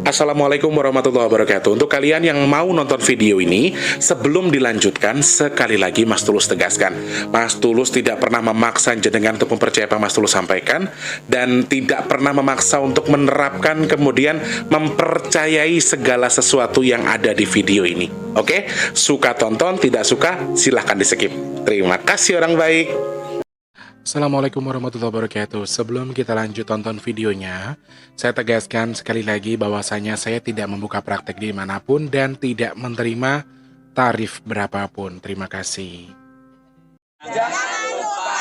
Assalamualaikum warahmatullahi wabarakatuh. Untuk kalian yang mau nonton video ini, sebelum dilanjutkan, sekali lagi Mas Tulus tegaskan, Mas Tulus tidak pernah memaksa jenengan untuk mempercayai apa Mas Tulus sampaikan, dan tidak pernah memaksa untuk menerapkan kemudian mempercayai segala sesuatu yang ada di video ini. Oke? Suka tonton, tidak suka silahkan di skip. Terima kasih orang baik. Assalamualaikum warahmatullahi wabarakatuh. Sebelum kita lanjut tonton videonya, saya tegaskan sekali lagi bahwasanya saya tidak membuka praktek dimanapun dan tidak menerima tarif berapapun. Terima kasih. Jangan lupa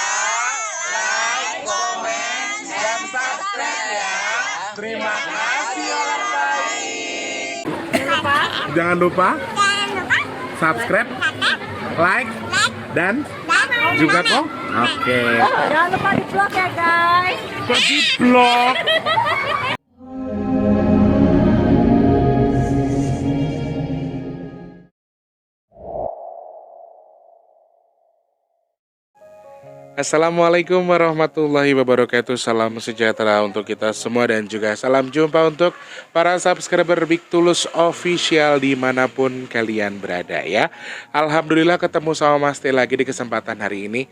like, komen, dan subscribe ya. Terima kasih orang baik. Jangan lupa subscribe, like, dan juga kok. Oke. Jangan lupa di vlog ya guys. Kok di vlog? Assalamualaikum warahmatullahi wabarakatuh. Salam sejahtera untuk kita semua dan juga salam jumpa untuk para subscriber Big Tulus Official dimanapun kalian berada ya. Alhamdulillah ketemu sama Mas T lagi di kesempatan hari ini.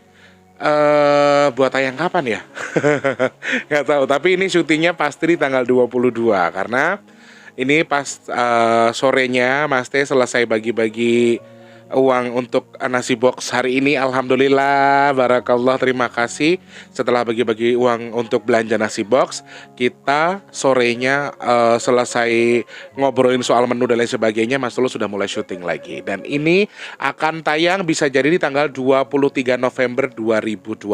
Buat tayang kapan ya? Nggak tahu, tapi ini syutingnya pasti di tanggal 22 karena ini pas sorenya Mas T selesai bagi-bagi uang untuk nasi box hari ini. Alhamdulillah, barakallah, terima kasih. Setelah bagi-bagi uang untuk belanja nasi box, kita sorenya selesai ngobrolin soal menu dan lain sebagainya, Mas Tulus sudah mulai syuting lagi. Dan ini akan tayang bisa jadi di tanggal 23 November 2022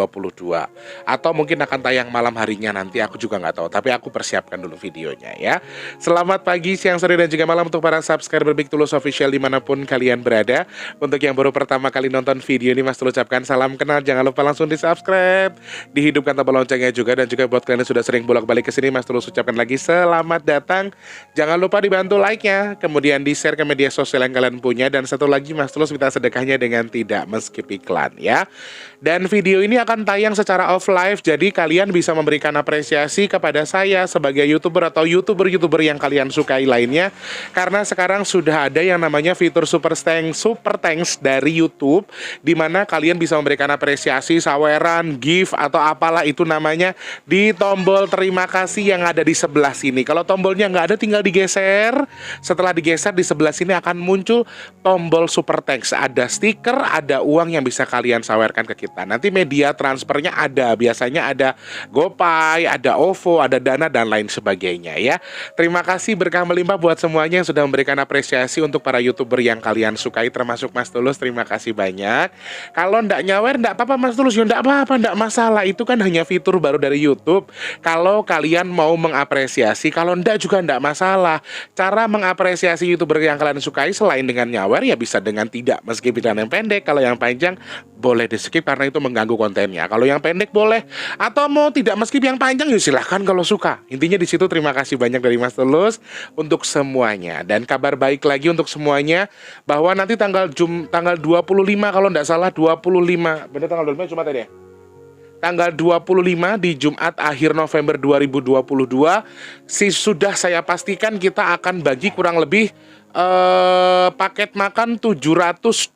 atau mungkin akan tayang malam harinya nanti, aku juga nggak tahu, tapi aku persiapkan dulu videonya ya. Selamat pagi, siang, sore, dan juga malam untuk para subscriber Big Tulus Official dimanapun kalian berada. Untuk yang baru pertama kali nonton video ini, Mas Tulus ucapkan salam kenal. Jangan lupa langsung di subscribe, dihidupkan tombol loncengnya juga. Dan juga buat kalian yang sudah sering bolak-balik ke sini, Mas Tulus ucapkan lagi selamat datang. Jangan lupa dibantu like-nya, kemudian di-share ke media sosial yang kalian punya. Dan satu lagi, Mas Tulus minta sedekahnya dengan tidak men-skip iklan ya. Dan video ini akan tayang secara off live, jadi kalian bisa memberikan apresiasi kepada saya sebagai YouTuber atau YouTuber yang kalian sukai lainnya. Karena sekarang sudah ada yang namanya fitur Super Thanks dari YouTube, dimana kalian bisa memberikan apresiasi, saweran, gift, atau apalah itu namanya di tombol terima kasih yang ada di sebelah sini. Kalau tombolnya nggak ada, tinggal digeser. Setelah digeser, di sebelah sini akan muncul tombol Super Thanks. Ada stiker, ada uang yang bisa kalian sawerkan ke kita. Nanti media transfernya ada, biasanya ada GoPay, ada OVO, ada Dana, dan lain sebagainya ya. Terima kasih, berkah melimpah buat semuanya yang sudah memberikan apresiasi untuk para YouTuber yang kalian sukai, termasuk Mas Tulus. Terima kasih banyak. Kalau ndak nyawer ndak apa-apa Mas Tulus, ya ndak apa-apa, ndak masalah. Itu kan hanya fitur baru dari YouTube. Kalau kalian mau mengapresiasi, kalau ndak juga ndak masalah. Cara mengapresiasi YouTuber yang kalian sukai selain dengan nyawer ya bisa dengan tidak meski pilihan yang pendek. Kalau yang panjang boleh di skip karena itu mengganggu kontennya. Kalau yang pendek boleh, atau mau tidak meski yang panjang ya silahkan kalau suka. Intinya di situ terima kasih banyak dari Mas Tulus untuk semuanya. Dan kabar baik lagi untuk semuanya bahwa nanti tanggal 25 kalau nggak salah, 25 bener, tanggal 25 Jumat tadi ya, tanggal 25 di Jumat akhir November 2022 sudah saya pastikan kita akan bagi kurang lebih paket makan 720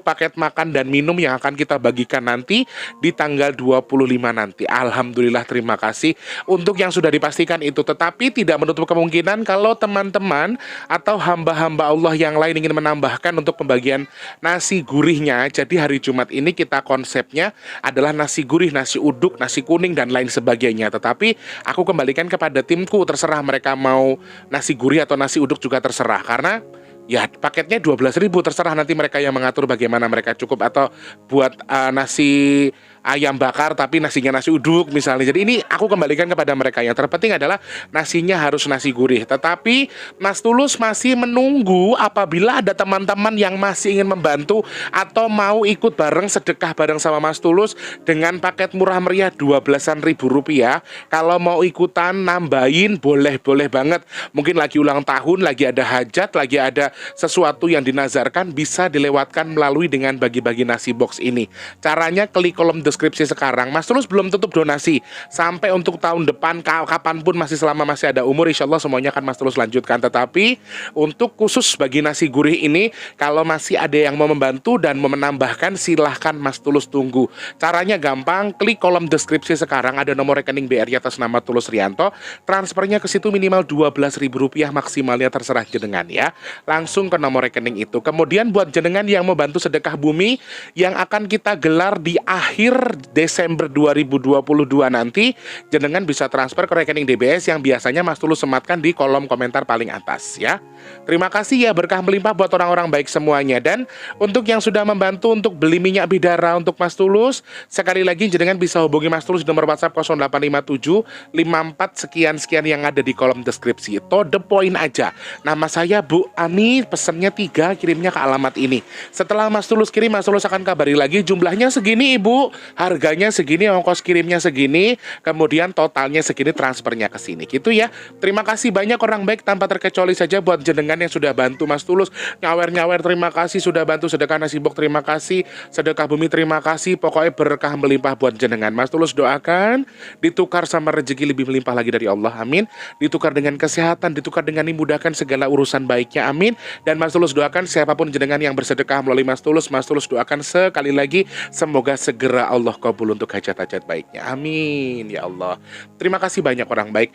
paket makan dan minum yang akan kita bagikan nanti di tanggal 25 nanti. Alhamdulillah, terima kasih untuk yang sudah dipastikan itu. Tetapi tidak menutup kemungkinan kalau teman-teman atau hamba-hamba Allah yang lain ingin menambahkan untuk pembagian nasi gurihnya. Jadi hari Jumat ini kita konsepnya adalah nasi gurih, nasi uduk, nasi kuning, dan lain sebagainya. Tetapi aku kembalikan kepada timku, terserah mereka mau nasi gurih atau nasi uduk juga terserah. Karena ya paketnya 12.000, terserah nanti mereka yang mengatur bagaimana mereka cukup atau buat nasi ayam bakar tapi nasinya nasi uduk misalnya. Jadi ini aku kembalikan kepada mereka. Yang terpenting adalah nasinya harus nasi gurih. Tetapi Mas Tulus masih menunggu apabila ada teman-teman yang masih ingin membantu atau mau ikut bareng sedekah bareng sama Mas Tulus dengan paket murah meriah 12.000 rupiah. Kalau mau ikutan nambahin boleh banget. Mungkin lagi ulang tahun, lagi ada hajat, lagi ada sesuatu yang dinazarkan bisa dilewatkan melalui dengan bagi-bagi nasi box ini. Caranya klik kolom deskripsi sekarang. Mas Tulus belum tutup donasi sampai untuk tahun depan, kapanpun masih selama masih ada umur, insya Allah semuanya akan Mas Tulus lanjutkan. Tetapi untuk khusus bagi nasi gurih ini, kalau masih ada yang mau membantu dan mau menambahkan, silahkan Mas Tulus tunggu. Caranya gampang, klik kolom deskripsi sekarang, ada nomor rekening BRI atas nama Tulus Rianto. Transfernya ke situ minimal Rp12.000, maksimalnya terserah jenengan ya. Langsung ke nomor rekening itu. Kemudian buat jenengan yang mau bantu sedekah bumi yang akan kita gelar di akhir Desember 2022 nanti, jenengan bisa transfer ke rekening DBS yang biasanya Mas Tulus sematkan di kolom komentar paling atas ya. Terima kasih ya, berkah melimpah buat orang-orang baik semuanya. Dan untuk yang sudah membantu untuk beli minyak bidara untuk Mas Tulus, sekali lagi jenengan bisa hubungi Mas Tulus di nomor WhatsApp 0857 54 sekian-sekian yang ada di kolom deskripsi. To the point aja. Nama saya Bu Ani, pesennya 3, kirimnya ke alamat ini. Setelah Mas Tulus kirim, Mas Tulus akan kabari lagi, jumlahnya segini Ibu, harganya segini, ongkos kirimnya segini, kemudian totalnya segini, transfernya ke sini. Gitu ya. Terima kasih banyak orang baik, tanpa terkecuali saja buat jenengan yang sudah bantu Mas Tulus. Nyawer-nyawer terima kasih, sudah bantu sedekah nasi box terima kasih, sedekah bumi terima kasih, pokoknya berkah melimpah buat jenengan. Mas Tulus doakan ditukar sama rezeki lebih melimpah lagi dari Allah, amin. Ditukar dengan kesehatan, ditukar dengan dimudahkan segala urusan baiknya, amin. Dan Mas Tulus doakan siapapun jenengan yang bersedekah melalui Mas Tulus doakan sekali lagi semoga segera Allah kabul untuk hajat-hajat baiknya, amin ya Allah. Terima kasih banyak orang baik.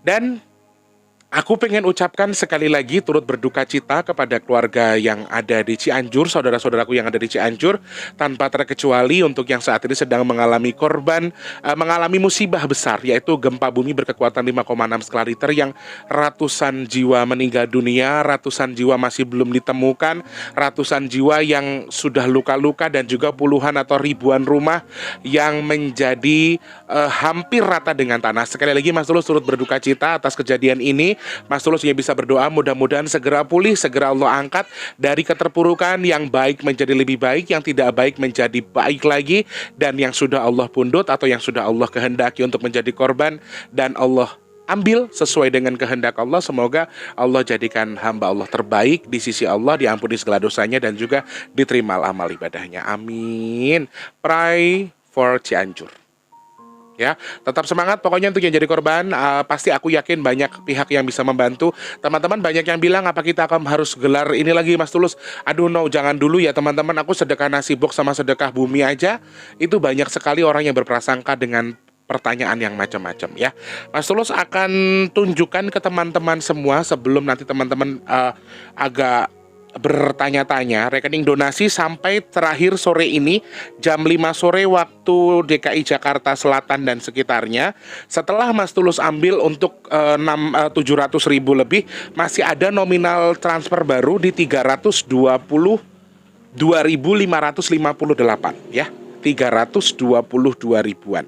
Dan aku pengen ucapkan sekali lagi turut berduka cita kepada keluarga yang ada di Cianjur, saudara-saudaraku yang ada di Cianjur, tanpa terkecuali untuk yang saat ini sedang mengalami mengalami musibah besar, yaitu gempa bumi berkekuatan 5,6 skala Richter yang ratusan jiwa meninggal dunia, ratusan jiwa masih belum ditemukan, ratusan jiwa yang sudah luka-luka, dan juga puluhan atau ribuan rumah yang menjadi hampir rata dengan tanah. Sekali lagi Mas Tulus turut berduka cita atas kejadian ini. Mas Tulus ya bisa berdoa mudah-mudahan segera pulih, segera Allah angkat dari keterpurukan, yang baik menjadi lebih baik, yang tidak baik menjadi baik lagi, dan yang sudah Allah pundut atau yang sudah Allah kehendaki untuk menjadi korban, dan Allah ambil sesuai dengan kehendak Allah. Semoga Allah jadikan hamba Allah terbaik di sisi Allah, diampuni segala dosanya, dan juga diterima amal ibadahnya, amin. Pray for Cianjur. Ya, tetap semangat pokoknya untuk yang jadi korban. Pasti aku yakin banyak pihak yang bisa membantu. Teman-teman banyak yang bilang apa kita akan harus gelar ini lagi Mas Tulus. Aduh no, jangan dulu ya teman-teman. Aku sedekah nasi box sama sedekah bumi aja, itu banyak sekali orang yang berprasangka dengan pertanyaan yang macam-macam ya. Mas Tulus akan tunjukkan ke teman-teman semua sebelum nanti teman-teman agak bertanya-tanya rekening donasi sampai terakhir sore ini jam 5 sore waktu DKI Jakarta Selatan dan sekitarnya. Setelah Mas Tulus ambil untuk 700.000 lebih, masih ada nominal transfer baru di 322.558 ya, 322 ribuan.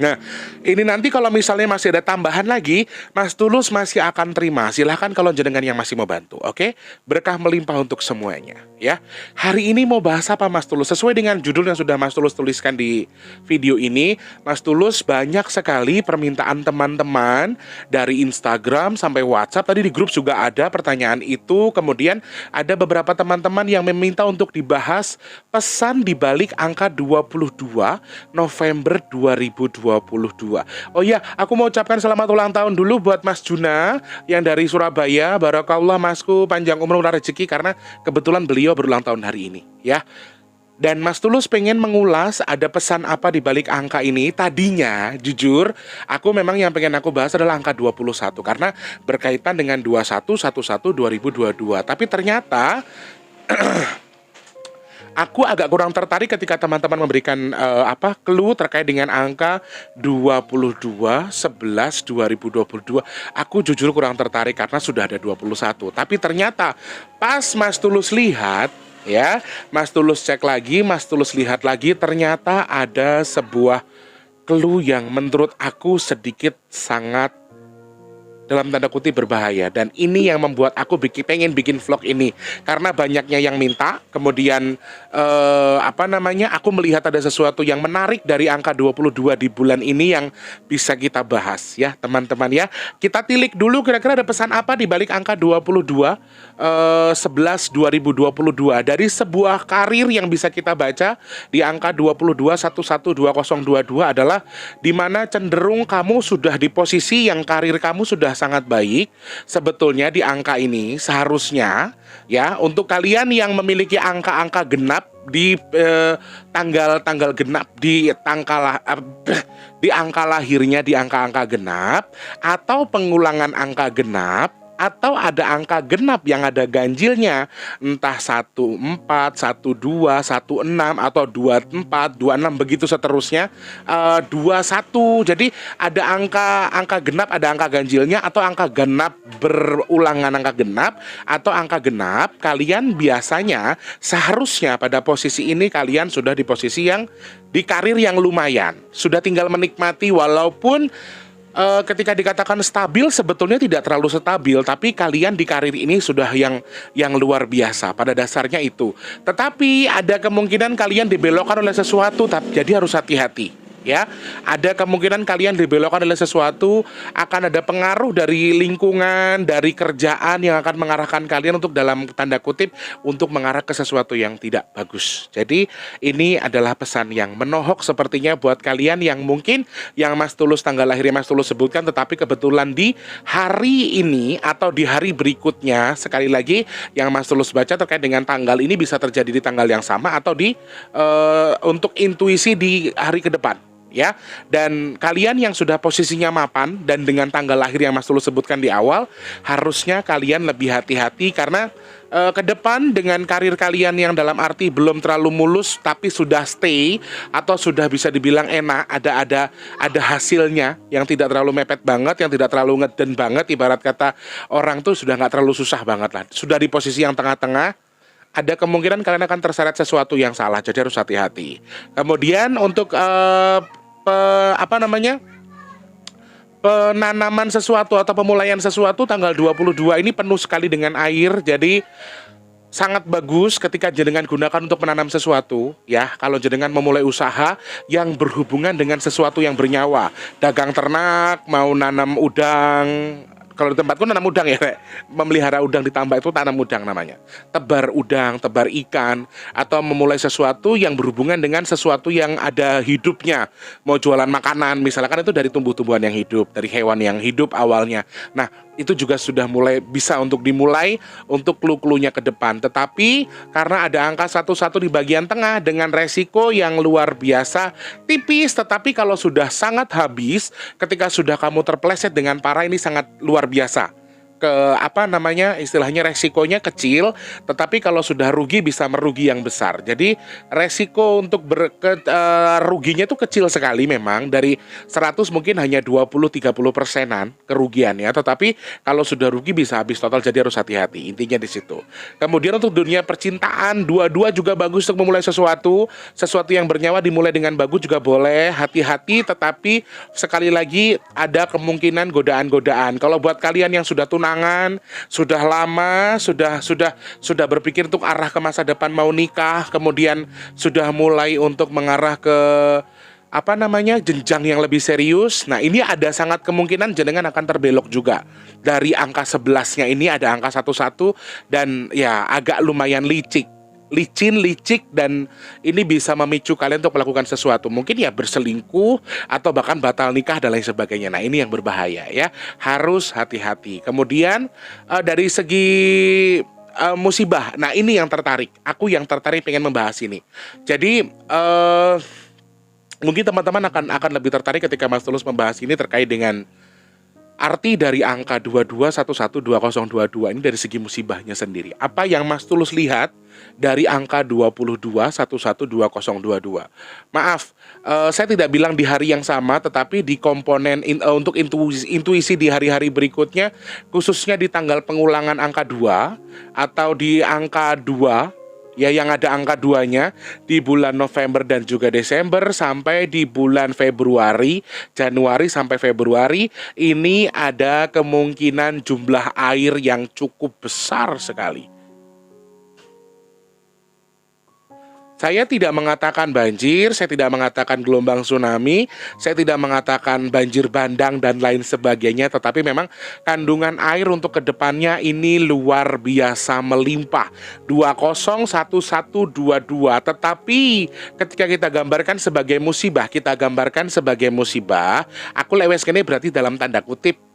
Nah, ini nanti kalau misalnya masih ada tambahan lagi, Mas Tulus masih akan terima. Silahkan kalau jenengan yang masih mau bantu, oke? Berkah melimpah untuk semuanya, ya. Hari ini mau bahas apa Mas Tulus? Sesuai dengan judul yang sudah Mas Tulus tuliskan di video ini, Mas Tulus banyak sekali permintaan teman-teman dari Instagram sampai WhatsApp. Tadi di grup juga ada pertanyaan itu. Kemudian ada beberapa teman-teman yang meminta untuk dibahas pesan di balik angka 22 November 2022. Oh iya, aku mau ucapkan selamat ulang tahun dulu buat Mas Juna yang dari Surabaya. Barakallah Masku, panjang umur murah rezeki, karena kebetulan beliau berulang tahun hari ini ya. Dan Mas Tulus pengen mengulas ada pesan apa di balik angka ini. Tadinya jujur aku memang yang pengen aku bahas adalah angka 21 karena berkaitan dengan 21/11/2022. Tapi ternyata aku agak kurang tertarik ketika teman-teman memberikan clue terkait dengan angka 22/11/2022. Aku jujur kurang tertarik karena sudah ada 21. Tapi ternyata pas Mas Tulus lihat ya, Mas Tulus cek lagi, Mas Tulus lihat lagi, ternyata ada sebuah clue yang menurut aku sedikit sangat dalam tanda kutip berbahaya. Dan ini yang membuat aku pengen bikin vlog ini, karena banyaknya yang minta. Kemudian aku melihat ada sesuatu yang menarik dari angka 22 di bulan ini yang bisa kita bahas ya teman-teman ya. Kita tilik dulu kira-kira ada pesan apa di balik angka 22 11 2022 dari sebuah karir yang bisa kita baca di angka 22 11 2022 adalah dimana cenderung kamu sudah di posisi yang karir kamu sudah sangat baik. Sebetulnya di angka ini seharusnya ya, untuk kalian yang memiliki angka-angka genap di tanggal-tanggal genap di angka lahirnya di angka-angka genap, atau pengulangan angka genap, atau ada angka genap yang ada ganjilnya, entah 14, 12, 16 atau 24, 26 begitu seterusnya, 21. Jadi ada angka genap, ada angka ganjilnya, atau angka genap berulangan angka genap, atau angka genap. Kalian biasanya seharusnya pada posisi ini kalian sudah di posisi yang di karir yang lumayan, sudah tinggal menikmati. Walaupun ketika dikatakan stabil, sebetulnya tidak terlalu stabil, tapi kalian di karir ini sudah yang luar biasa pada dasarnya itu. Tetapi ada kemungkinan kalian dibelokkan oleh sesuatu, jadi harus hati-hati ya. Ada kemungkinan kalian dibelokkan oleh sesuatu, akan ada pengaruh dari lingkungan, dari kerjaan yang akan mengarahkan kalian untuk, dalam tanda kutip, untuk mengarah ke sesuatu yang tidak bagus. Jadi ini adalah pesan yang menohok sepertinya buat kalian yang mungkin yang Mas Tulus, tanggal lahirnya Mas Tulus sebutkan, tetapi kebetulan di hari ini atau di hari berikutnya, sekali lagi yang Mas Tulus baca terkait dengan tanggal ini bisa terjadi di tanggal yang sama atau di untuk intuisi di hari ke depan ya. Dan kalian yang sudah posisinya mapan dan dengan tanggal lahir yang Mas Tulus sebutkan di awal, harusnya kalian lebih hati-hati, karena ke depan dengan karir kalian yang dalam arti belum terlalu mulus tapi sudah stay atau sudah bisa dibilang enak, ada hasilnya yang tidak terlalu mepet banget, yang tidak terlalu ngeden banget, ibarat kata orang tuh sudah nggak terlalu susah banget lah, sudah di posisi yang tengah-tengah. Ada kemungkinan kalian akan terseret sesuatu yang salah, jadi harus hati-hati. Kemudian untuk penanaman sesuatu atau pemulaian sesuatu, tanggal 22 ini penuh sekali dengan air. Jadi sangat bagus ketika jenengan gunakan untuk menanam sesuatu ya. Kalau jenengan memulai usaha yang berhubungan dengan sesuatu yang bernyawa, dagang ternak, mau nanam udang. Kalau di tempatku nanam udang ya, memelihara udang di tambak itu tanam udang namanya. Tebar udang, tebar ikan, atau memulai sesuatu yang berhubungan dengan sesuatu yang ada hidupnya. Mau jualan makanan misalkan, itu dari tumbuh-tumbuhan yang hidup, dari hewan yang hidup awalnya. Nah, itu juga sudah mulai bisa untuk dimulai untuk clue-cluenya ke depan. Tetapi karena ada angka 11 di bagian tengah dengan resiko yang luar biasa tipis, tetapi kalau sudah sangat habis, ketika sudah kamu terpeleset dengan parah, ini sangat luar biasa. Istilahnya resikonya kecil, tetapi kalau sudah rugi bisa merugi yang besar. Jadi resiko untuk ruginya itu kecil sekali memang, dari 100 mungkin hanya 20-30%-an kerugiannya, tetapi kalau sudah rugi bisa habis total, jadi harus hati-hati, intinya di situ. Kemudian untuk dunia percintaan, dua-dua juga bagus untuk memulai sesuatu yang bernyawa, dimulai dengan bagus juga boleh, hati-hati, tetapi sekali lagi ada kemungkinan godaan-godaan. Kalau buat kalian yang sudah tunangan, sudah lama, sudah berpikir untuk arah ke masa depan, mau nikah, kemudian sudah mulai untuk mengarah ke jenjang yang lebih serius. Nah, ini ada sangat kemungkinan jenengan akan terbelok juga. Dari angka 11-nya ini ada angka 11 dan ya agak lumayan licik, dan ini bisa memicu kalian untuk melakukan sesuatu, mungkin ya berselingkuh atau bahkan batal nikah dan lain sebagainya. Nah, ini yang berbahaya ya, harus hati-hati. Kemudian dari segi musibah, nah ini yang aku yang tertarik pengen membahas ini. Jadi mungkin teman-teman akan lebih tertarik ketika Mas Tulus membahas ini terkait dengan arti dari angka 22112022 ini dari segi musibahnya sendiri. Apa yang Mas Tulus lihat dari angka 22112022? Maaf, saya tidak bilang di hari yang sama, tetapi di komponen untuk intuisi di hari-hari berikutnya, khususnya di tanggal pengulangan angka 2 atau di angka 2 ya yang ada angka 2-nya di bulan November dan juga Desember sampai di bulan Februari, Januari sampai Februari ini ada kemungkinan jumlah air yang cukup besar sekali. Saya tidak mengatakan banjir, saya tidak mengatakan gelombang tsunami, saya tidak mengatakan banjir bandang dan lain sebagainya, tetapi memang kandungan air untuk kedepannya ini luar biasa melimpah. 201122, tetapi ketika kita gambarkan sebagai musibah, aku lewes kene berarti dalam tanda kutip.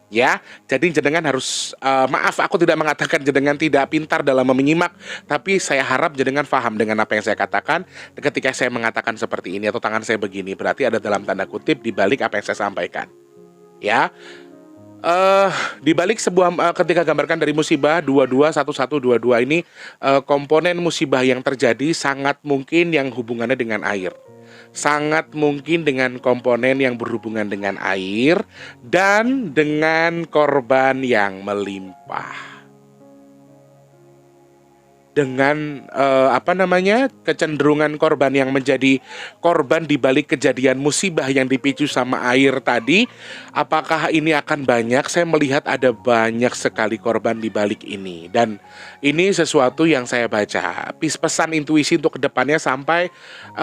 Ya, jadi jenengan harus maaf, aku tidak mengatakan jenengan tidak pintar dalam menyimak, tapi saya harap jenengan paham dengan apa yang saya katakan. Ketika saya mengatakan seperti ini atau tangan saya begini, berarti ada dalam tanda kutip di balik apa yang saya sampaikan. Ya, di balik sebuah ketika gambarkan dari musibah 221122 ini, komponen musibah yang terjadi sangat mungkin yang hubungannya dengan air. Sangat mungkin dengan komponen yang berhubungan dengan air dan dengan korban yang melimpah. Dengan kecenderungan korban yang menjadi korban di balik kejadian musibah yang dipicu sama air tadi, apakah ini akan banyak? Saya melihat ada banyak sekali korban di balik ini, dan ini sesuatu yang saya baca. Pesan intuisi untuk kedepannya sampai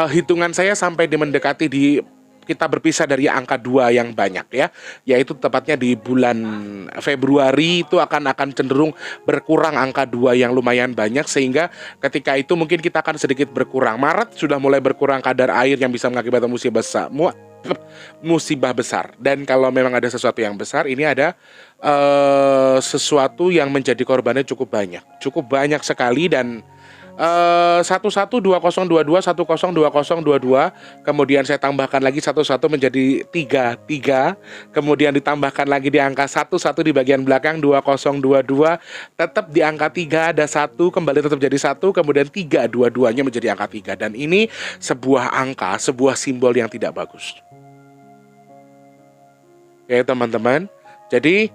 hitungan saya sampai mendekati kita berpisah dari angka 2 yang banyak ya, yaitu tepatnya di bulan Februari itu akan cenderung berkurang angka 2 yang lumayan banyak, sehingga ketika itu mungkin kita akan sedikit berkurang. Maret sudah mulai berkurang kadar air yang bisa mengakibatkan musibah besar. Dan kalau memang ada sesuatu yang besar, ini ada sesuatu yang menjadi korbannya cukup banyak sekali. Dan 112022 102022, kemudian saya tambahkan lagi 11 menjadi 33, kemudian ditambahkan lagi di angka 11 di bagian belakang 2022, tetap di angka 3 ada 1, kembali tetap jadi 1, kemudian 3 dua-duanya menjadi angka 3, dan ini sebuah angka, sebuah simbol yang tidak bagus. Oke teman-teman, jadi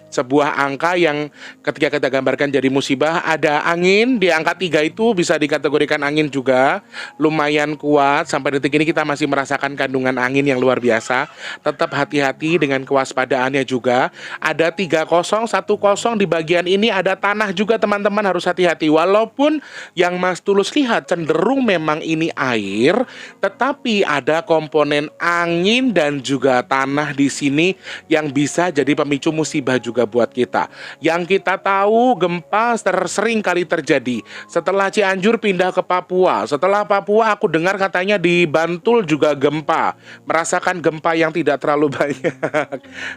sebuah angka yang ketika kita gambarkan jadi musibah, ada angin di angka 3 itu bisa dikategorikan angin juga lumayan kuat. Sampai detik ini kita masih merasakan kandungan angin yang luar biasa. Tetap hati-hati dengan kewaspadaannya juga. Ada 3010 di bagian ini ada tanah juga teman-teman, harus hati-hati. Walaupun yang Mas Tulus lihat cenderung memang ini air, tetapi ada komponen angin dan juga tanah di sini yang bisa jadi pemicu musibah juga buat kita. Yang kita tahu gempa sering kali terjadi. Setelah Cianjur pindah ke Papua. Setelah Papua aku dengar katanya di Bantul juga gempa. Merasakan gempa yang tidak terlalu banyak,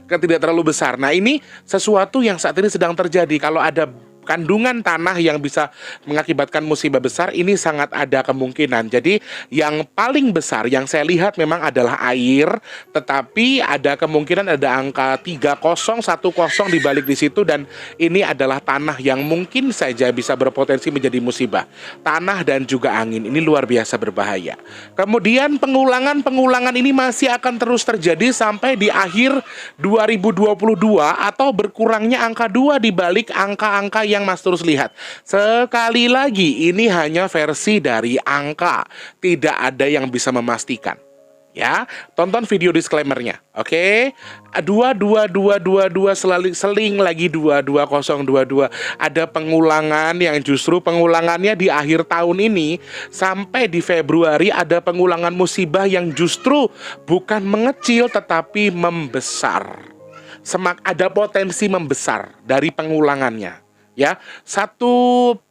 tidak terlalu besar. Nah ini sesuatu yang saat ini sedang terjadi. Kalau ada kandungan tanah yang bisa mengakibatkan musibah besar, ini sangat ada kemungkinan. Jadi yang paling besar yang saya lihat memang adalah air, tetapi ada kemungkinan ada angka 3010 di balik di situ, dan ini adalah tanah yang mungkin saja bisa berpotensi menjadi musibah. Tanah dan juga angin ini luar biasa berbahaya. Kemudian pengulangan ini masih akan terus terjadi sampai di akhir 2022 atau berkurangnya angka 2 di balik angka-angka yang Mas Tulus lihat. Sekali lagi, ini hanya versi dari angka, tidak ada yang bisa memastikan. Ya, tonton video disclaimer-nya. Oke. 22222 seling lagi 22022. Ada pengulangan yang justru pengulangannya di akhir tahun ini sampai di Februari, ada pengulangan musibah yang justru bukan mengecil tetapi membesar. Ada potensi membesar dari pengulangannya. Ya, 177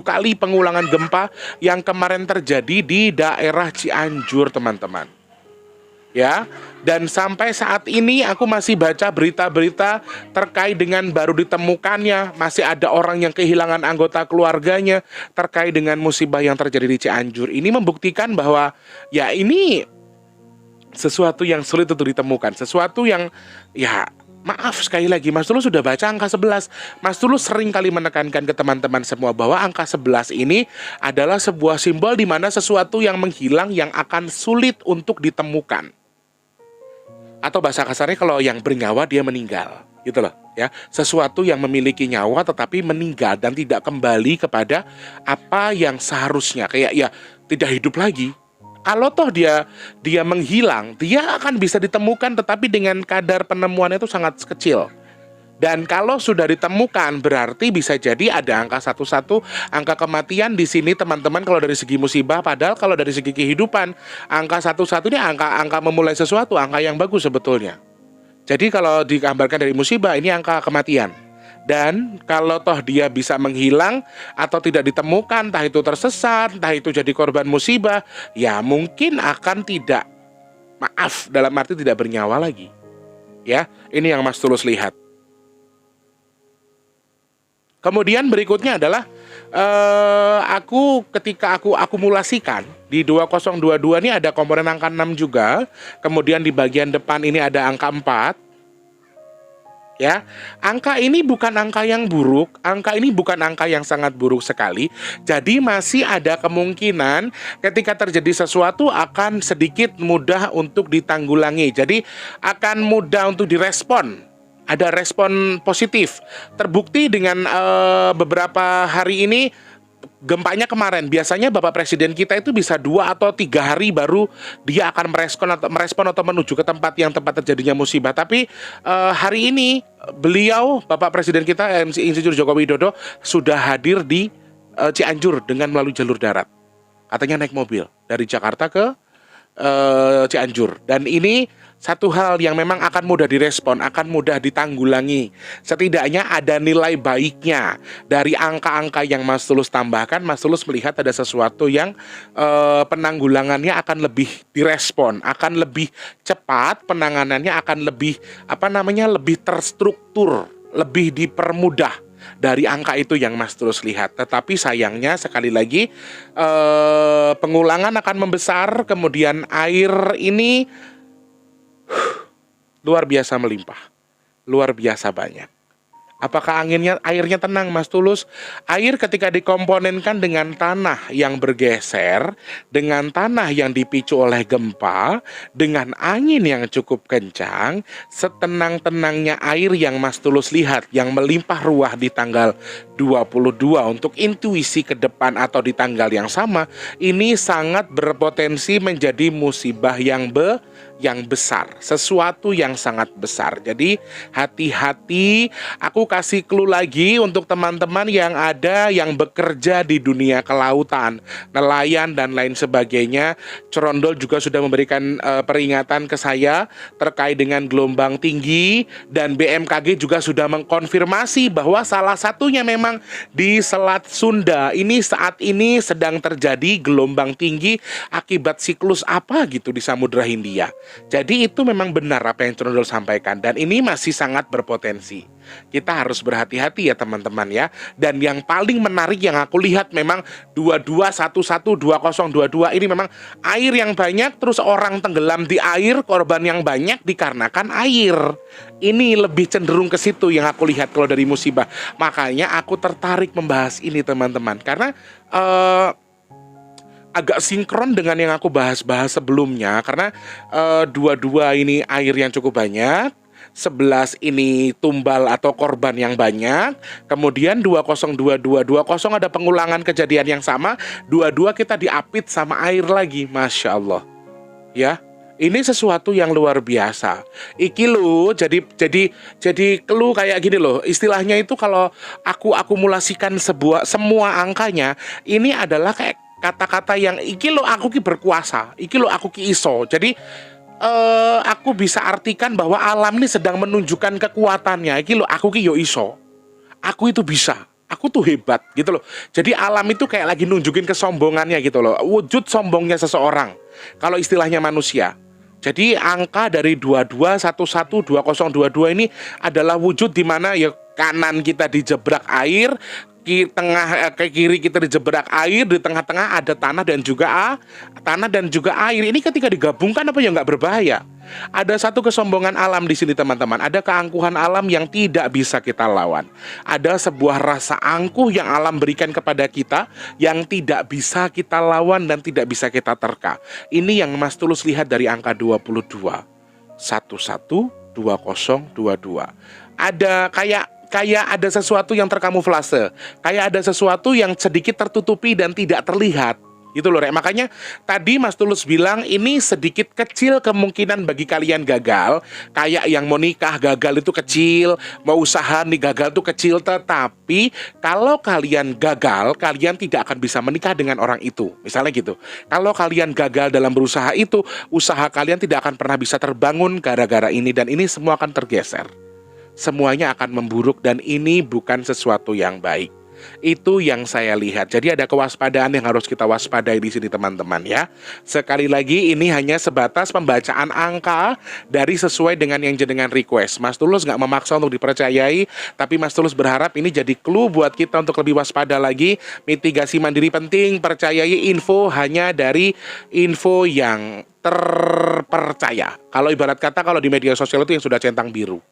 kali pengulangan gempa yang kemarin terjadi di daerah Cianjur, teman-teman. Ya, dan sampai saat ini aku masih baca berita-berita terkait dengan baru ditemukannya, masih ada orang yang kehilangan anggota keluarganya terkait dengan musibah yang terjadi di Cianjur. Ini membuktikan bahwa ya ini sesuatu yang sulit untuk ditemukan, sesuatu yang ya maaf sekali lagi, Mas Tulus sudah baca angka 11. Mas Tulus sering kali menekankan ke teman-teman semua bahwa angka 11 ini adalah sebuah simbol di mana sesuatu yang menghilang yang akan sulit untuk ditemukan. Atau bahasa kasarnya kalau yang bernyawa dia meninggal, gitu loh. Ya, sesuatu yang memiliki nyawa tetapi meninggal dan tidak kembali kepada apa yang seharusnya, kayak ya tidak hidup lagi. Kalau toh dia menghilang, dia akan bisa ditemukan tetapi dengan kadar penemuannya itu sangat kecil. Dan kalau sudah ditemukan berarti bisa jadi ada angka 11, angka kematian di sini teman-teman kalau dari segi musibah, padahal kalau dari segi kehidupan angka 11 ini angka memulai sesuatu, angka yang bagus sebetulnya. Jadi kalau digambarkan dari musibah ini angka kematian. Dan kalau toh dia bisa menghilang atau tidak ditemukan, entah itu tersesat, entah itu jadi korban musibah, ya mungkin akan tidak, maaf, dalam arti tidak bernyawa lagi. Ya, ini yang Mas Tulus lihat. Kemudian berikutnya adalah ketika aku akumulasikan di 2022 ini ada komponen angka 6 juga. Kemudian di bagian depan ini ada angka 4. Ya, angka ini bukan angka yang buruk, angka ini bukan angka yang sangat buruk sekali. Jadi masih ada kemungkinan ketika terjadi sesuatu akan sedikit mudah untuk ditanggulangi. Jadi akan mudah untuk direspon. Ada respon positif. Terbukti dengan beberapa hari ini gempanya kemarin. Biasanya Bapak Presiden kita itu bisa 2 atau 3 hari baru dia akan merespon atau menuju ke tempat yang tempat terjadinya musibah. Tapi hari ini beliau, Bapak Presiden kita Insinyur Joko Widodo sudah hadir di Cianjur dengan melalui jalur darat. Katanya naik mobil dari Jakarta ke Cianjur. Dan ini satu hal yang memang akan mudah direspon, akan mudah ditanggulangi. Setidaknya ada nilai baiknya dari angka-angka yang Mas Tulus tambahkan. Mas Tulus melihat ada sesuatu yang penanggulangannya akan lebih direspon, akan lebih cepat, penanganannya akan lebih lebih terstruktur, lebih dipermudah dari angka itu yang Mas Tulus lihat. Tetapi sayangnya sekali lagi pengulangan akan membesar, kemudian air ini luar biasa melimpah, luar biasa banyak. Apakah airnya tenang, Mas Tulus? Air ketika dikomponenkan dengan tanah yang bergeser, dengan tanah yang dipicu oleh gempa, dengan angin yang cukup kencang, setenang-tenangnya air yang Mas Tulus lihat, yang melimpah ruah di tanggal 22 untuk intuisi ke depan atau di tanggal yang sama, ini sangat berpotensi menjadi musibah yang besar, sesuatu yang sangat besar. Jadi hati-hati. Aku kasih clue lagi untuk teman-teman yang ada yang bekerja di dunia kelautan, nelayan dan lain sebagainya. Cerondol juga sudah memberikan peringatan ke saya terkait dengan gelombang tinggi, dan BMKG juga sudah mengkonfirmasi bahwa salah satunya memang di Selat Sunda ini saat ini sedang terjadi gelombang tinggi akibat siklus apa gitu di Samudra Hindia. Jadi itu memang benar apa yang Cerondol sampaikan, dan ini masih sangat berpotensi. Kita harus berhati-hati ya teman-teman ya. Dan yang paling menarik yang aku lihat memang 22112022 ini memang air yang banyak, terus orang tenggelam di air, korban yang banyak dikarenakan air. Ini lebih cenderung ke situ yang aku lihat kalau dari musibah. Makanya aku tertarik membahas ini teman-teman, karena agak sinkron dengan yang aku bahas-bahas sebelumnya. Karena dua-dua ini air yang cukup banyak, 11 ini tumbal atau korban yang banyak. Kemudian 2022-20 ada pengulangan kejadian yang sama. Dua-dua kita diapit sama air lagi. Masya Allah. Ya, ini sesuatu yang luar biasa. Iki lo jadi clue kayak gini loh. Istilahnya itu kalau aku akumulasikan semua angkanya, ini adalah kayak kata-kata yang iki lo aku ki berkuasa, iki lo aku ki iso. Jadi aku bisa artikan bahwa alam ini sedang menunjukkan kekuatannya. Iki lo aku ki yo iso, aku itu bisa, aku tuh hebat gitu loh. Jadi alam itu kayak lagi nunjukin kesombongannya gitu loh, wujud sombongnya seseorang kalau istilahnya manusia. Jadi angka dari 22112022 ini adalah wujud di mana ya kanan kita dijebrak air, ke kiri kita dijebrak air, di tengah-tengah ada tanah dan juga air. Ini ketika digabungkan apa ya nggak berbahaya. Ada satu kesombongan alam di sini teman-teman. Ada keangkuhan alam yang tidak bisa kita lawan. Ada sebuah rasa angkuh yang alam berikan kepada kita yang tidak bisa kita lawan dan tidak bisa kita terka. Ini yang Mas Tulus lihat dari angka 22 112022. ada kayak ada sesuatu yang terkamuflase, kayak ada sesuatu yang sedikit tertutupi dan tidak terlihat. Gitu loh, Rek. Makanya tadi Mas Tulus bilang ini sedikit kecil kemungkinan bagi kalian gagal. Kayak yang mau nikah gagal itu kecil, mau usaha nih gagal itu kecil. Tetapi kalau kalian gagal, kalian tidak akan bisa menikah dengan orang itu. Misalnya gitu. Kalau kalian gagal dalam berusaha itu, usaha kalian tidak akan pernah bisa terbangun gara-gara ini. Dan ini semua akan tergeser. Semuanya akan memburuk dan ini bukan sesuatu yang baik. Itu yang saya lihat. Jadi ada kewaspadaan yang harus kita waspadai di sini teman-teman ya. Sekali lagi ini hanya sebatas pembacaan angka dari sesuai dengan yang jenengan request. Mas Tulus nggak memaksa untuk dipercayai, tapi Mas Tulus berharap ini jadi clue buat kita untuk lebih waspada lagi. Mitigasi mandiri penting, percayai info hanya dari info yang terpercaya. Kalau ibarat kata kalau di media sosial itu yang sudah centang biru.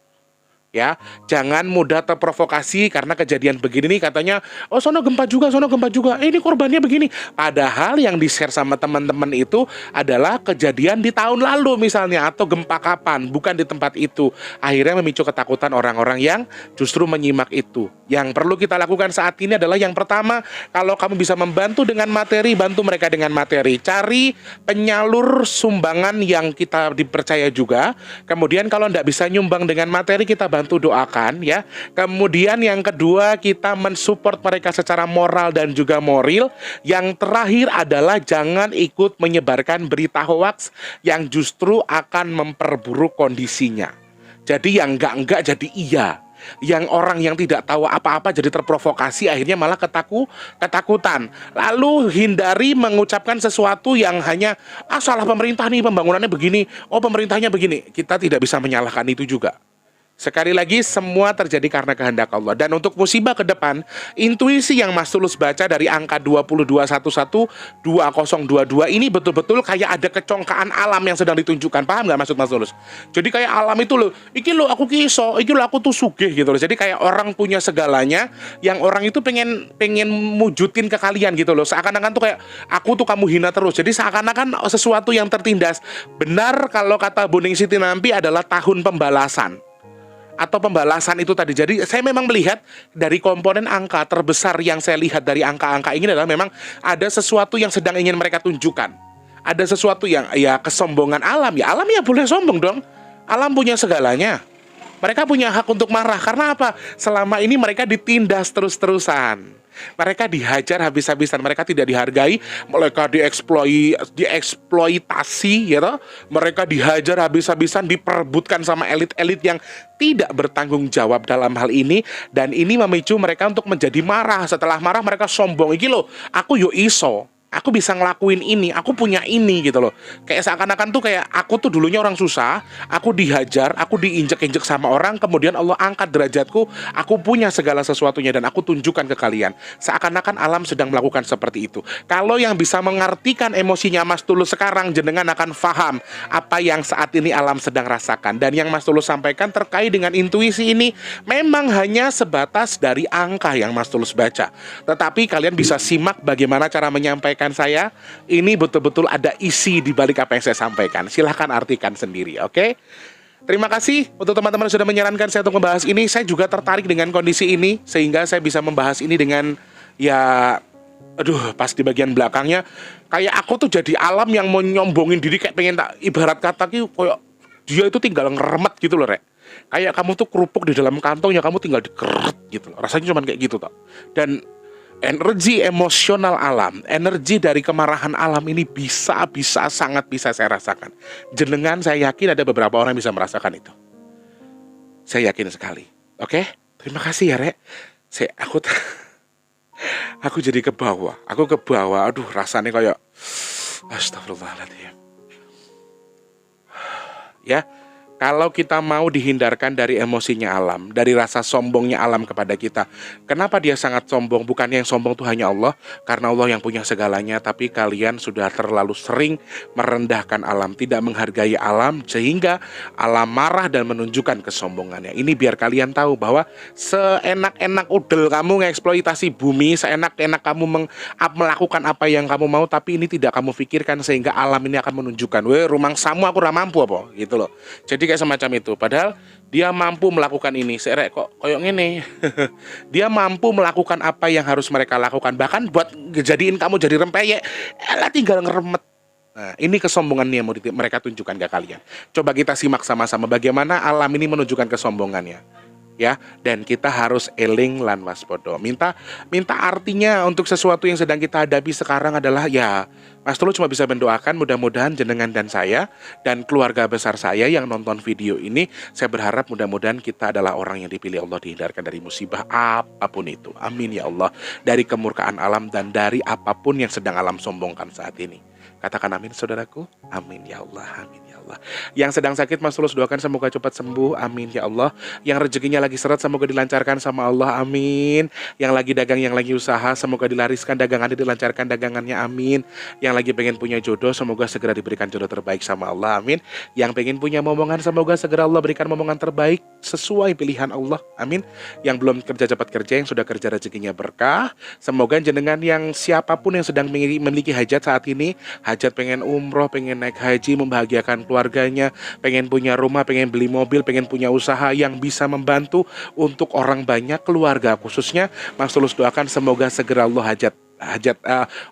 Ya, jangan mudah terprovokasi karena kejadian begini nih katanya, oh sono gempa juga, ini korbannya begini. Padahal yang di-share sama teman-teman itu adalah kejadian di tahun lalu misalnya, atau gempa kapan, bukan di tempat itu. Akhirnya memicu ketakutan orang-orang yang justru menyimak itu. Yang perlu kita lakukan saat ini adalah yang pertama, kalau kamu bisa membantu dengan materi, bantu mereka dengan materi. Cari penyalur sumbangan yang kita dipercaya juga. Kemudian kalau tidak bisa nyumbang dengan materi, kita bantu doakan ya. Kemudian yang kedua, kita mensupport mereka secara moral dan juga moral. Yang terakhir adalah jangan ikut menyebarkan berita hoaks yang justru akan memperburuk kondisinya. Jadi yang enggak jadi iya. Yang orang yang tidak tahu apa-apa jadi terprovokasi, akhirnya malah ketakutan. Lalu hindari mengucapkan sesuatu yang hanya salah pemerintah nih, pembangunannya begini, oh pemerintahnya begini. Kita tidak bisa menyalahkan itu juga. Sekali lagi, semua terjadi karena kehendak Allah. Dan untuk musibah ke depan, intuisi yang Mas Tulus baca dari angka 2211, 2022 ini betul-betul kayak ada kecongkaan alam yang sedang ditunjukkan. Paham nggak maksud Mas Tulus? Jadi kayak alam itu loh, iki loh aku kiso, iki loh aku tuh sugih gitu loh. Jadi kayak orang punya segalanya, yang orang itu pengen mujudin ke kalian gitu loh. Seakan-akan tuh kayak aku tuh kamu hina terus. Jadi seakan-akan sesuatu yang tertindas. Benar kalau kata Buning Siti Nampi adalah tahun pembalasan. Atau pembalasan itu tadi. Jadi saya memang melihat dari komponen angka terbesar yang saya lihat dari angka-angka ini adalah memang ada sesuatu yang sedang ingin mereka tunjukkan. Ada sesuatu yang ya kesombongan alam. Ya alam ya boleh sombong dong. Alam punya segalanya. Mereka punya hak untuk marah. Karena apa? Selama ini mereka ditindas terus-terusan. Mereka dihajar habis-habisan, mereka tidak dihargai, mereka dieksploitasi, ya toh? Mereka dihajar habis-habisan, diperebutkan sama elit-elit yang tidak bertanggung jawab dalam hal ini, dan ini memicu mereka untuk menjadi marah. Setelah marah mereka sombong, iki loh, aku yo iso. Aku bisa ngelakuin ini, aku punya ini gitu loh. Kayak seakan-akan tuh kayak aku tuh dulunya orang susah, aku dihajar, aku diinjek-injek sama orang, kemudian Allah angkat derajatku, aku punya segala sesuatunya dan aku tunjukkan ke kalian. Seakan-akan alam sedang melakukan seperti itu. Kalau yang bisa mengartikan emosinya Mas Tulus sekarang, jenengan akan paham apa yang saat ini alam sedang rasakan. Dan yang Mas Tulus sampaikan terkait dengan intuisi ini memang hanya sebatas dari angka yang Mas Tulus baca. Tetapi kalian bisa simak bagaimana cara menyampaikan saya, ini betul-betul ada isi di balik apa yang saya sampaikan. Silahkan artikan sendiri, oke? Terima kasih untuk teman-teman yang sudah menyarankan saya untuk membahas ini. Saya juga tertarik dengan kondisi ini, sehingga saya bisa membahas ini dengan, ya, aduh, pas di bagian belakangnya, kayak aku tuh jadi alam yang mau nyombongin diri, kayak pengen tak, ibarat kata kayak dia itu tinggal ngeremet gitu loh, Rek. Kayak kamu tuh kerupuk di dalam kantong, ya kamu tinggal dikeret gitu loh. Rasanya cuma kayak gitu toh. Dan energi emosional alam, energi dari kemarahan alam ini sangat bisa saya rasakan. Jenengan, saya yakin ada beberapa orang yang bisa merasakan itu. Saya yakin sekali. Oke? Terima kasih ya, Rek. Aku jadi ke bawah. Aduh, rasanya kayak astagfirullahaladzim. Ya. Kalau kita mau dihindarkan dari emosinya alam, dari rasa sombongnya alam kepada kita. Kenapa dia sangat sombong? Bukannya yang sombong itu hanya Allah, karena Allah yang punya segalanya. Tapi kalian sudah terlalu sering merendahkan alam, tidak menghargai alam, sehingga alam marah dan menunjukkan kesombongannya. Ini biar kalian tahu bahwa seenak-enak udel kamu ngeksploitasi bumi, seenak-enak kamu melakukan apa yang kamu mau, tapi ini tidak kamu pikirkan, sehingga alam ini akan menunjukkan, weh rumang samu aku ramampu apa, gitu loh. Jadi Jadi kayak semacam itu. Padahal dia mampu melakukan ini. Serek kok koyok ngene. Dia mampu melakukan apa yang harus mereka lakukan. Bahkan buat ngejadiin kamu jadi rempeyek. Elah tinggal ngeremet. Nah, ini kesombongan yang mau mereka tunjukkan ke kalian. Coba kita simak sama-sama bagaimana alam ini menunjukkan kesombongannya. Ya, dan kita harus eling lan waspada. Minta artinya untuk sesuatu yang sedang kita hadapi sekarang adalah ya, Mas Tulus cuma bisa mendoakan mudah-mudahan jenengan dan saya dan keluarga besar saya yang nonton video ini, saya berharap mudah-mudahan kita adalah orang yang dipilih Allah, dihindarkan dari musibah apapun itu. Amin ya Allah. Dari kemurkaan alam dan dari apapun yang sedang alam sombongkan saat ini. Katakan amin saudaraku. Amin ya Allah. Amin ya Allah. Yang sedang sakit Mas Tulus doakan semoga cepat sembuh. Amin ya Allah. Yang rezekinya lagi seret semoga dilancarkan sama Allah. Amin. Yang lagi dagang, yang lagi usaha semoga dilariskan dagangannya, dilancarkan dagangannya. Amin. Yang lagi pengen punya jodoh semoga segera diberikan jodoh terbaik sama Allah. Amin. Yang pengen punya momongan semoga segera Allah berikan momongan terbaik sesuai pilihan Allah. Amin. Yang belum kerja cepat kerja, yang sudah kerja rezekinya berkah. Semoga jenengan yang siapapun yang sedang memiliki hajat saat ini, hajat pengen umroh, pengen naik haji, membahagiakan keluarganya, pengen punya rumah, pengen beli mobil, pengen punya usaha yang bisa membantu untuk orang banyak, keluarga khususnya, Mas Tulus doakan semoga segera Allah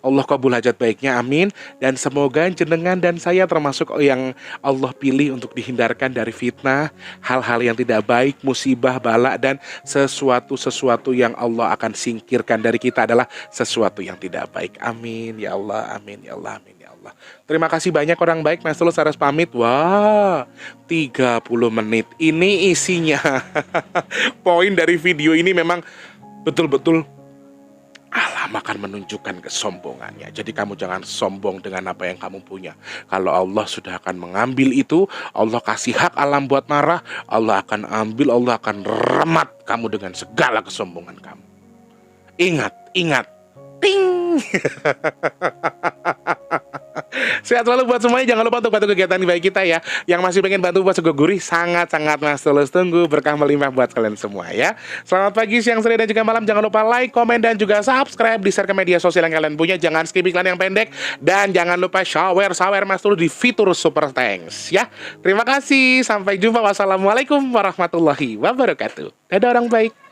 Allah kabul hajat baiknya, amin. Dan semoga jenengan dan saya termasuk yang Allah pilih untuk dihindarkan dari fitnah, hal-hal yang tidak baik, musibah, bala, dan sesuatu yang Allah akan singkirkan dari kita adalah sesuatu yang tidak baik. Amin ya Allah, amin ya Allah, amin ya Allah. Terima kasih banyak orang baik. Mas Tulus harus pamit. Wah, 30 menit ini isinya. Poin dari video ini memang betul-betul alam akan menunjukkan kesombongannya. Jadi kamu jangan sombong dengan apa yang kamu punya. Kalau Allah sudah akan mengambil itu, Allah kasih hak alam buat marah, Allah akan ambil, Allah akan remat kamu dengan segala kesombongan kamu. Ingat. Ting. Sehat selalu buat semuanya. Jangan lupa untuk bantu kegiatan baik kita ya. Yang masih pengen bantu buat Sego Gurih, sangat-sangat Mas Tulus tunggu. Berkah melimpah buat kalian semua ya. Selamat pagi, siang, sore, dan juga malam. Jangan lupa like, komen, dan juga subscribe. Di-share ke media sosial yang kalian punya. Jangan skip iklan yang pendek. Dan jangan lupa shower Mas Tulus di fitur Super Thanks ya. Terima kasih. Sampai jumpa. Wassalamualaikum warahmatullahi wabarakatuh. Dadah orang baik.